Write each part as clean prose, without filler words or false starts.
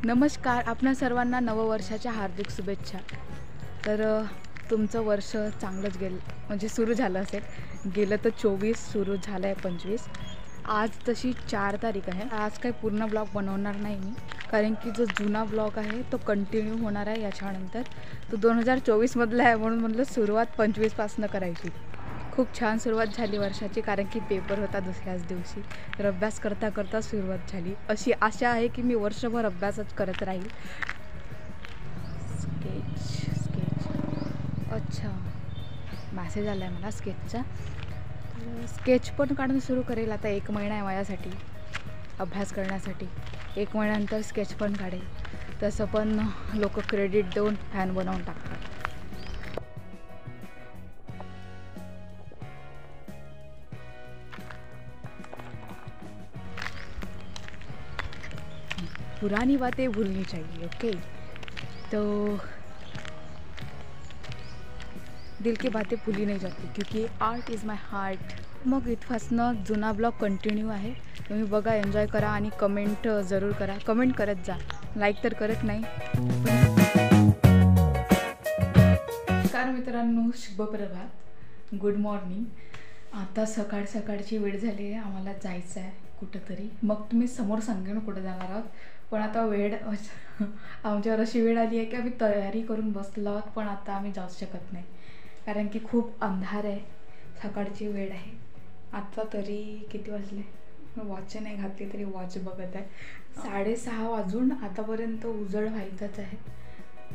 नमस्कार, आपणा सर्वांना नववर्षाच्या हार्दिक शुभेच्छा। तर तुमचं वर्ष चांगलंच गेलं, म्हणजे सुरू झालं असेल। गेलं तर 24, सुरू झालं आहे 25। आज तशी 4 तारीख आहे। आज काही पूर्ण ब्लॉग बनवणार नाही मी, कारण की जो जुना ब्लॉग आहे तो कंटिन्यू होणार आहे याच्यानंतर। तो 2024 मधला आहे, म्हणून म्हटलं सुरुवात 25 पासून करायची। खूप छान सुरुवात झाली वर्षाची, कारण की पेपर होता दुसऱ्याच दिवशी। तर अभ्यास करता करता सुरुवात झाली। अशी आशा आहे की मी वर्षभर अभ्यासच करत राहील। स्केच अच्छा, मेसेज आला आहे मला स्केचचा। स्केच पण काढणं सुरू करेल आता। 1 महिना आहे माझ्यासाठी अभ्यास करण्यासाठी। 1 महिन्यानंतर स्केच पण काढेल। तसं पण लोक क्रेडिट देऊन फॅन बनवून टाकतात। पुरानी बातें भूलनी चाहिए, ओके। तो दिल की बातें भूली नहीं जाती, क्योंकि आर्ट इज़ माय हार्ट। मग इथपासनं जुना ब्लॉग कंटिन्यू आहे। तुम्ही बघा, एन्जॉय करा आणि कमेंट ज़रूर करा। कमेंट करत जा, लाईक तर करत नाही। नमस्कार मित्रांनो, शुभ प्रभात, गुड मॉर्निंग। आता सकाळ सकाळची वेळ झाली आहे। आम्हाला जायचं आहे कुठंतरी। मग तुम्ही समोर सांगेन कुठं जाणार आहोत, पण आता वेळ आमच्यावर अशी वेळ आली आहे की आम्ही तयारी करून बसलो आहोत, पण आता आम्ही जाऊ शकत नाही, कारण की खूप अंधार आहे। सकाळची वेळ आहे। आता तरी किती वाजले, वॉच नाही घातली तरी वॉच बघत आहे। 6:30 वाजून आतापर्यंत उजळ व्हायचाच आहे।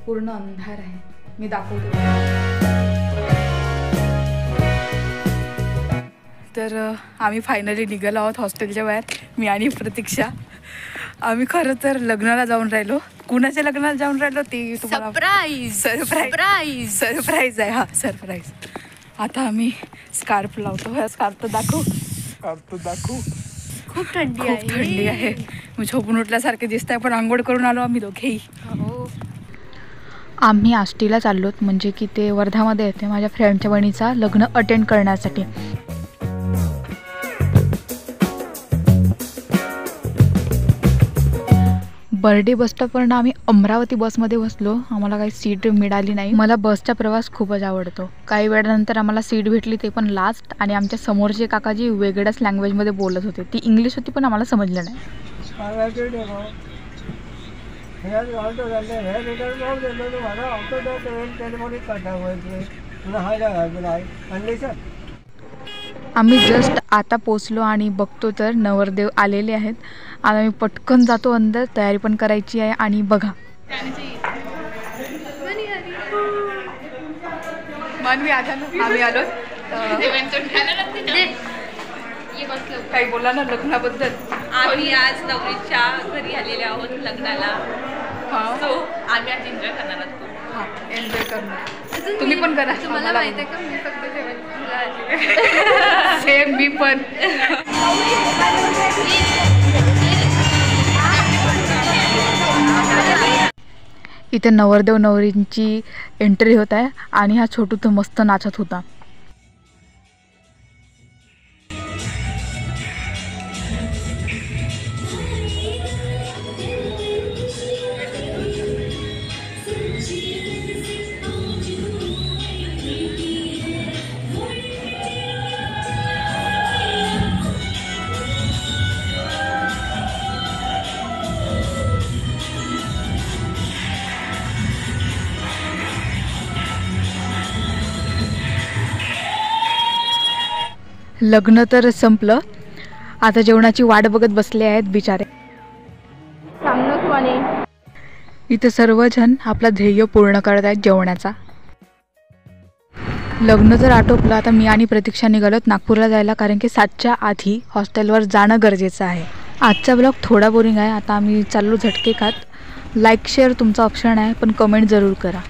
पूर्ण अंधार आहे। मी दाखवते। तर आम्ही फायनली निघालो आहोत हॉस्टेलच्या बाहेर, मी आणि प्रतीक्षा। आम्ही खरं तर लग्नाला जाऊन राहिलो। कुणाच्या लग्नाला जाऊन राहिलो ते तुम्हाला सरप्राईज आहे। हा, सरप्राईज। आता आम्ही स्कार्फ लावतो। हा स्कार्फ तर दाखवू। खूप थंडी आहे। मी झोपून उठल्यासारखे दिसतंय, पण आंघोळ करून आलो आम्ही दोघेही। आम्ही आष्टीला चाललोत, म्हणजे की ते वर्धामध्ये येते माझ्या फ्रेंडच्या बहिणीचा लग्न अटेंड करण्यासाठी। बर्डे बसस्टॉपवरून आम्ही अमरावती बसमध्ये बसलो। आम्हाला काही सीट मिळाली नाही। मला बसचा प्रवास खूपच आवडतो। काही वेळानंतर आम्हाला सीट भेटली, ते पण लास्ट। आणि आमच्या समोरचे काकाजी वेगळ्याच लँग्वेजमध्ये बोलत होते। ती इंग्लिश होती, पण आम्हाला समजलं नाही। आम्ही जस्ट आता पोचलो आणि बघतो तर नवरदेव आलेले आहेत। आता मी पटकन जातो अंदर, तयारी पण करायची आहे। आणि बघा, आम्ही आलो। काही बोला ना लग्नाबद्दल। आम्ही आज नवरीच्या घरी आलेले आहोत लग्नाला। सो आम्ही आज एन्जॉय करणार आहोत। हां, एन्जॉय करणार। तुम्ही पण करा। तुम्हाला माहिती आहे का, मी फक्त जेवणला आले। सेम, मी पण। इथे नवरदेव नवरींची एंट्री होत आहे, आणि हा छोटू तो मस्त नाचत होता। लग्न तर संपलं, आता जेवणाची वाट बघत बसले आहेत बिचारे। इथे सर्वजण आपला ध्येय पूर्ण करत आहेत जेवणाचा। लग्न तर आटोपलं। आता मी आणि प्रतीक्षा निघालोत नागपूरला जायला, कारण की 7च्या आधी हॉस्टेलवर जाणं गरजेचं आहे। आजचा ब्लॉग थोडा बोरिंग आहे। आता आम्ही चाललो झटके खात। लाईक शेअर तुमचा ऑप्शन आहे, पण कमेंट ज़रूर करा।